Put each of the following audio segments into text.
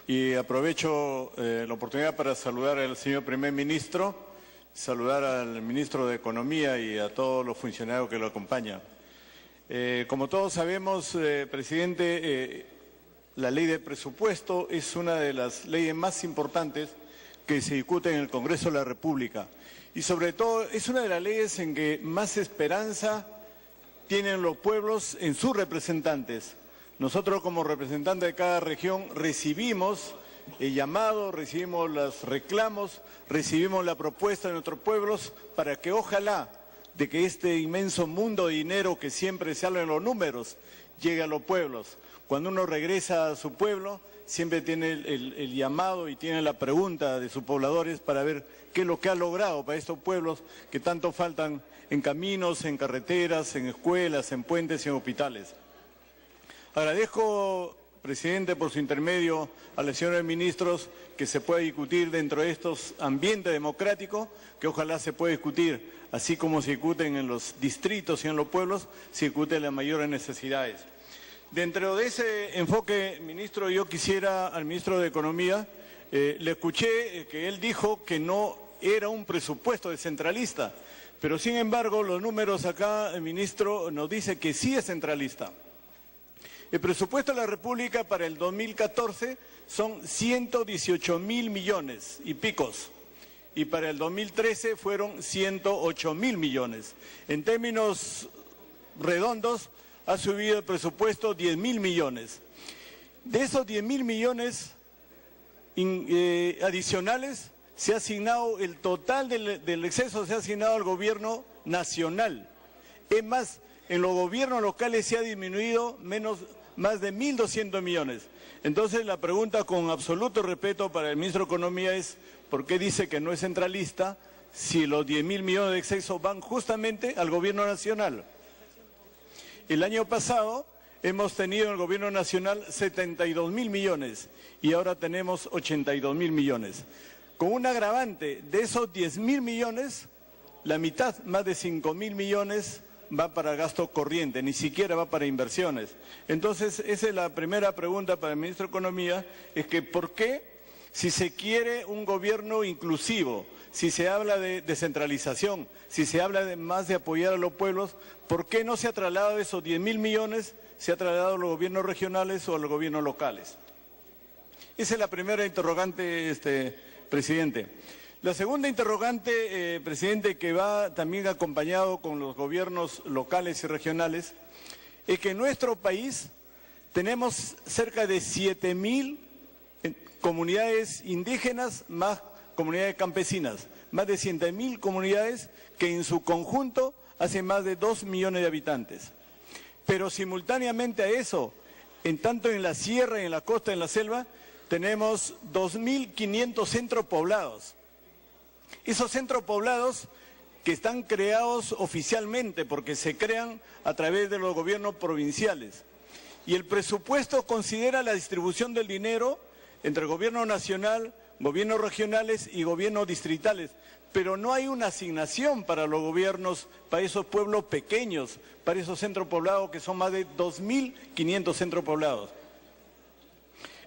Y aprovecho la oportunidad para saludar al señor primer ministro, saludar al ministro de Economía y a todos los funcionarios que lo acompañan. Como todos sabemos, presidente, la ley de presupuesto es una de las leyes más importantes que se discute en el Congreso de la República. Y sobre todo es una de las leyes en que más esperanza tienen los pueblos en sus representantes. Nosotros como representantes de cada región recibimos el llamado, recibimos los reclamos, recibimos la propuesta de nuestros pueblos para que ojalá de que este inmenso mundo de dinero que siempre se habla en los números llegue a los pueblos. Cuando uno regresa a su pueblo, siempre tiene el llamado y tiene la pregunta de sus pobladores para ver qué es lo que ha logrado para estos pueblos que tanto faltan en caminos, en carreteras, en escuelas, en puentes y en hospitales. Agradezco, presidente, por su intermedio a los señores ministros que se pueda discutir dentro de estos ambientes democráticos, que ojalá se pueda discutir, así como se discuten en los distritos y en los pueblos, se discuten las mayores necesidades. Dentro de ese enfoque, ministro, yo quisiera al ministro de Economía, le escuché que él dijo que no era un presupuesto descentralista, pero sin embargo los números acá, el ministro nos dice que sí es centralista. El presupuesto de la República para el 2014 son 118.000 millones y picos, y para el 2013 fueron 108.000 millones. En términos redondos, ha subido el presupuesto 10.000 millones. De esos 10.000 millones adicionales, se ha asignado el total del exceso, se ha asignado al gobierno nacional. Es más, en los gobiernos locales se ha disminuido más de 1.200 millones. Entonces la pregunta con absoluto respeto para el ministro de Economía es ¿por qué dice que no es centralista si los 10.000 millones de exceso van justamente al gobierno nacional? El año pasado hemos tenido en el gobierno nacional 72.000 millones y ahora tenemos 82.000 millones. Con un agravante de esos 10.000 millones, la mitad, más de 5.000 millones, va para gasto corriente, ni siquiera va para inversiones. Entonces, esa es la primera pregunta para el ministro de Economía, es que ¿por qué, si se quiere un gobierno inclusivo, si se habla de descentralización, si se habla más de apoyar a los pueblos, ¿por qué no se ha trasladado esos 10.000 millones, se ha trasladado a los gobiernos regionales o a los gobiernos locales? Esa es la primera interrogante, presidente. La segunda interrogante, presidente, que va también acompañado con los gobiernos locales y regionales, es que en nuestro país tenemos cerca de 7.000 comunidades indígenas más comunidades campesinas, más de 100.000 comunidades que en su conjunto hacen más de 2 millones de habitantes. Pero simultáneamente a eso, tanto en la sierra, en la costa, en la selva, tenemos 2.500 centros poblados. Esos centros poblados que están creados oficialmente porque se crean a través de los gobiernos provinciales. Y el presupuesto considera la distribución del dinero entre el gobierno nacional, gobiernos regionales y gobiernos distritales, pero no hay una asignación para los gobiernos, para esos pueblos pequeños, para esos centros poblados que son más de 2.500 centros poblados.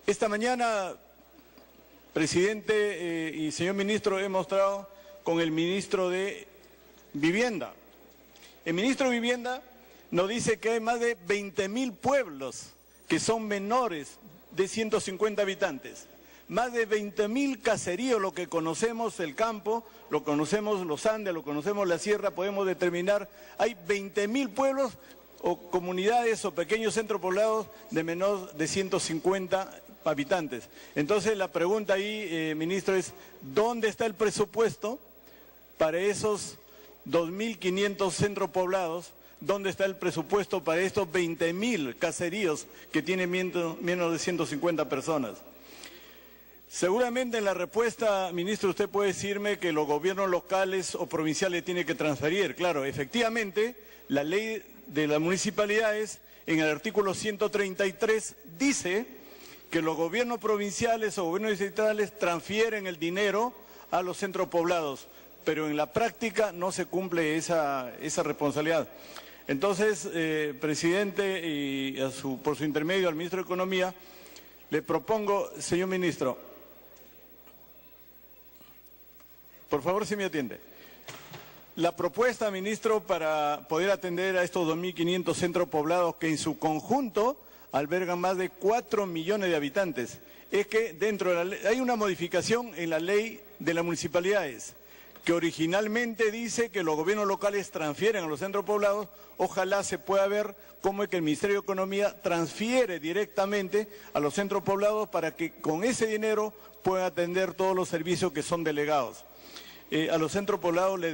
Esta mañana, presidente y señor ministro, he mostrado con el ministro de Vivienda. El ministro de Vivienda nos dice que hay más de 20.000 pueblos que son menores de 150 habitantes. Más de 20.000 caseríos, lo que conocemos el campo, lo conocemos los Andes, lo conocemos la sierra, podemos determinar, hay 20.000 pueblos o comunidades o pequeños centros poblados de menos de 150 habitantes. Entonces la pregunta ahí, ministro, es ¿dónde está el presupuesto para esos 2.500 centros poblados? ¿Dónde está el presupuesto para estos 20.000 caseríos que tienen menos de 150 personas? Seguramente en la respuesta, ministro, usted puede decirme que los gobiernos locales o provinciales tienen que transferir. Claro, efectivamente, la ley de las municipalidades, en el artículo 133, dice que los gobiernos provinciales o gobiernos distritales transfieren el dinero a los centros poblados, pero en la práctica no se cumple esa responsabilidad. Entonces, presidente, y por su intermedio al ministro de Economía, Le propongo, señor ministro, por favor, si me atiende. La propuesta, ministro, para poder atender a estos 2.500 centros poblados que en su conjunto albergan más de 4 millones de habitantes, es que dentro de la ley, hay una modificación en la ley de las municipalidades, que originalmente dice que los gobiernos locales transfieren a los centros poblados. Ojalá se pueda ver cómo es que el Ministerio de Economía transfiere directamente a los centros poblados para que con ese dinero puedan atender todos los servicios que son delegados. A los centros poblados le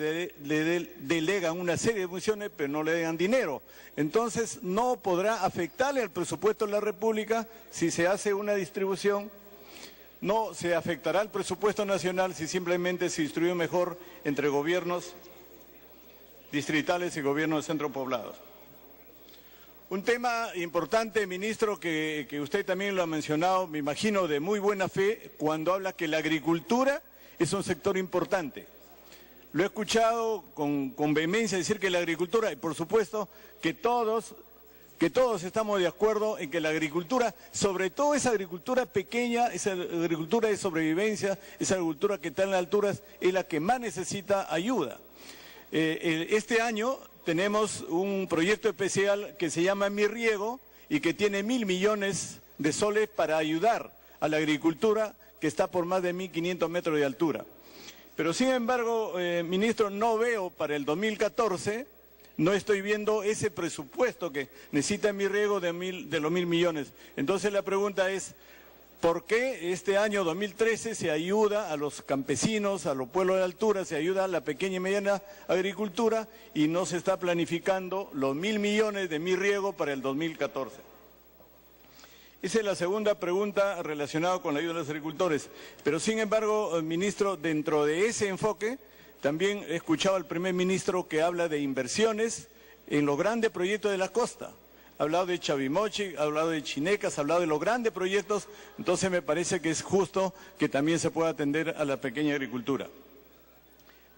delegan una serie de funciones, pero no le dan dinero. Entonces no podrá afectarle al presupuesto de la República si se hace una distribución. No se afectará al presupuesto nacional si simplemente se distribuye mejor entre gobiernos distritales y gobiernos de centros poblados. Un tema importante, ministro, que usted también lo ha mencionado, me imagino de muy buena fe, cuando habla que la agricultura es un sector importante. Lo he escuchado con vehemencia decir que la agricultura, y por supuesto que todos estamos de acuerdo en que la agricultura, sobre todo esa agricultura pequeña, esa agricultura de sobrevivencia, esa agricultura que está en las alturas, es la que más necesita ayuda. Este año tenemos un proyecto especial que se llama Mi Riego y que tiene 1.000 millones de soles para ayudar a la agricultura que está por más de 1.500 metros de altura. Pero sin embargo, ministro, no veo para el 2014, no estoy viendo ese presupuesto que necesita Mi Riego de los 1.000 millones. Entonces la pregunta es, ¿por qué este año 2013 se ayuda a los campesinos, a los pueblos de altura, se ayuda a la pequeña y mediana agricultura y no se está planificando los 1.000 millones de Mi Riego para el 2014? Esa es la segunda pregunta relacionada con la ayuda a los agricultores. Pero sin embargo, ministro, dentro de ese enfoque, también he escuchado al primer ministro que habla de inversiones en los grandes proyectos de la costa. Ha hablado de Chavimochi, ha hablado de Chinecas, ha hablado de los grandes proyectos, entonces me parece que es justo que también se pueda atender a la pequeña agricultura.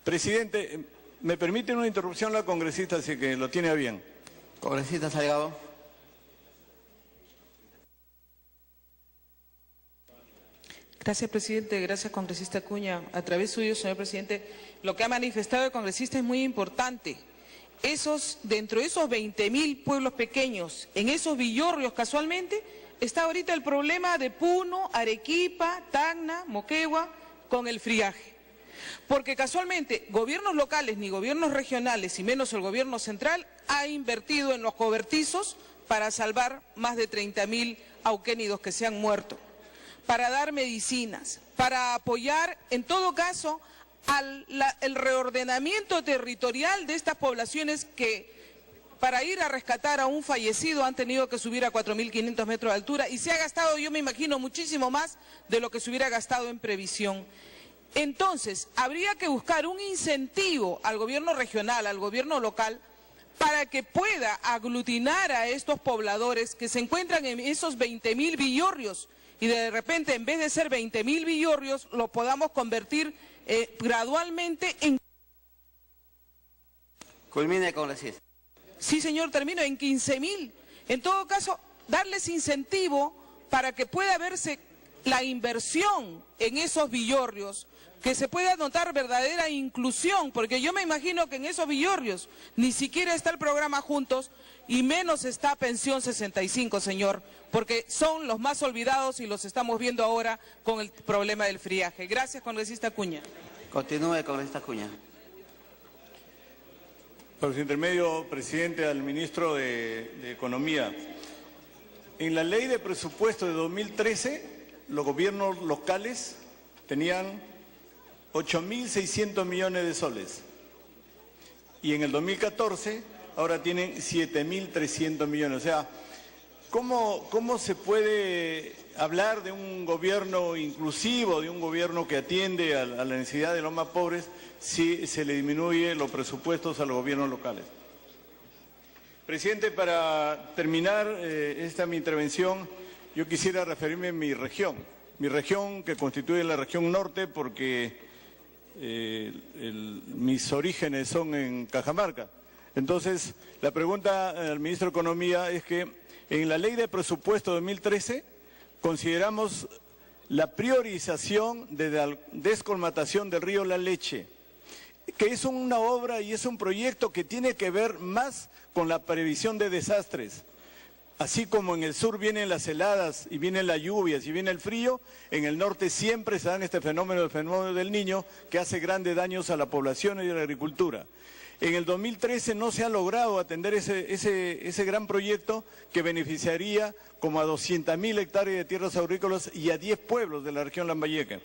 Presidente, ¿me permite una interrupción la congresista, así que lo tiene a bien? Congresista Salgado. Gracias, presidente. Gracias, congresista Acuña. A través suyo, señor presidente, lo que ha manifestado el congresista es muy importante. Dentro de esos 20.000 pueblos pequeños, en esos villorrios casualmente, está ahorita el problema de Puno, Arequipa, Tacna, Moquegua, con el friaje. Porque casualmente gobiernos locales ni gobiernos regionales, y menos el gobierno central, ha invertido en los cobertizos para salvar más de 30.000 auquénidos que se han muerto, para dar medicinas, para apoyar, en todo caso, el reordenamiento territorial de estas poblaciones que, para ir a rescatar a un fallecido, han tenido que subir a 4.500 metros de altura y se ha gastado, yo me imagino, muchísimo más de lo que se hubiera gastado en previsión. Entonces, habría que buscar un incentivo al gobierno regional, al gobierno local, para que pueda aglutinar a estos pobladores que se encuentran en esos 20.000 villorrios, y de repente, en vez de ser 20.000 villorrios, lo podamos convertir gradualmente en... Culmine, congresista. Sí, señor, termino, en 15.000. En todo caso, darles incentivo para que pueda verse la inversión en esos villorrios, que se pueda notar verdadera inclusión, porque yo me imagino que en esos villorrios ni siquiera está el programa Juntos y menos está Pensión 65, señor, porque son los más olvidados y los estamos viendo ahora con el problema del friaje. Gracias, congresista Acuña. Continúe, congresista Acuña. Por su intermedio, presidente, al ministro de Economía. En la ley de presupuesto de 2013, los gobiernos locales tenían 8.600 millones de soles. Y en el 2014, ahora tienen 7.300 millones. O sea, ¿cómo se puede hablar de un gobierno inclusivo, de un gobierno que atiende a la necesidad de los más pobres, si se le disminuye los presupuestos a los gobiernos locales? Presidente, para terminar mi intervención, yo quisiera referirme a mi región que constituye la región norte, porque mis orígenes son en Cajamarca. Entonces, la pregunta al ministro de Economía es que en la ley de presupuesto 2013 consideramos la priorización de la descolmatación del río La Leche, que es una obra y es un proyecto que tiene que ver más con la previsión de desastres. Así como en el sur vienen las heladas y vienen las lluvias y viene el frío, en el norte siempre se dan este fenómeno, el fenómeno del Niño, que hace grandes daños a la población y a la agricultura. En el 2013 no se ha logrado atender ese gran proyecto que beneficiaría como a 200.000 hectáreas de tierras agrícolas y a 10 pueblos de la región Lambayeque.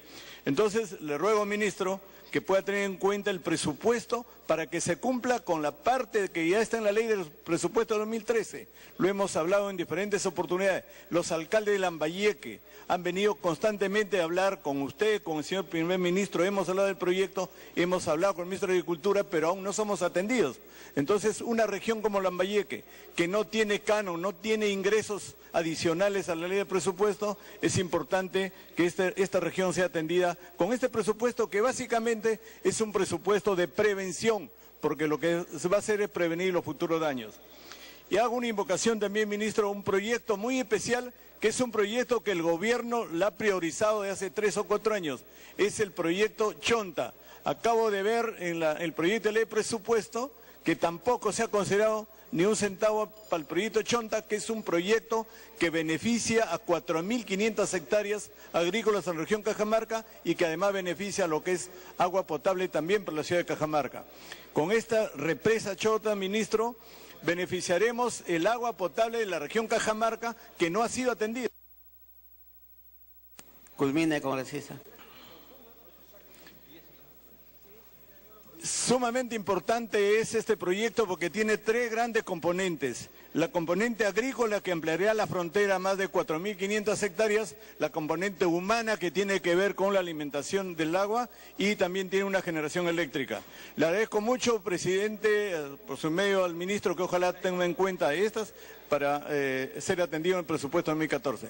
Entonces, le ruego, ministro, que pueda tener en cuenta el presupuesto para que se cumpla con la parte que ya está en la ley del presupuesto de 2013. Lo hemos hablado en diferentes oportunidades. Los alcaldes de Lambayeque han venido constantemente a hablar con usted, con el señor primer ministro, hemos hablado del proyecto, hemos hablado con el ministro de Agricultura, pero aún no somos atendidos. Entonces, una región como Lambayeque, que no tiene canon, no tiene ingresos adicionales a la ley de presupuesto, es importante que esta región sea atendida con este presupuesto que básicamente es un presupuesto de prevención, porque lo que se va a hacer es prevenir los futuros daños. Y hago una invocación también, ministro, un proyecto muy especial, que es un proyecto que el gobierno la ha priorizado de hace 3 o 4 años, es el proyecto Chonta. Acabo de ver en el proyecto de ley de presupuesto que tampoco se ha considerado ni un centavo para el proyecto Chonta, que es un proyecto que beneficia a 4.500 hectáreas agrícolas en la región Cajamarca y que además beneficia a lo que es agua potable también para la ciudad de Cajamarca. Con esta represa Chonta, ministro, beneficiaremos el agua potable de la región Cajamarca que no ha sido atendida. Culmine, congresista. Sumamente importante es este proyecto porque tiene 3 grandes componentes. La componente agrícola, que ampliaría la frontera a más de 4.500 hectáreas, la componente humana, que tiene que ver con la alimentación del agua, y también tiene una generación eléctrica. Le agradezco mucho, presidente, por su medio al ministro, que ojalá tenga en cuenta estas para ser atendido en el presupuesto 2014.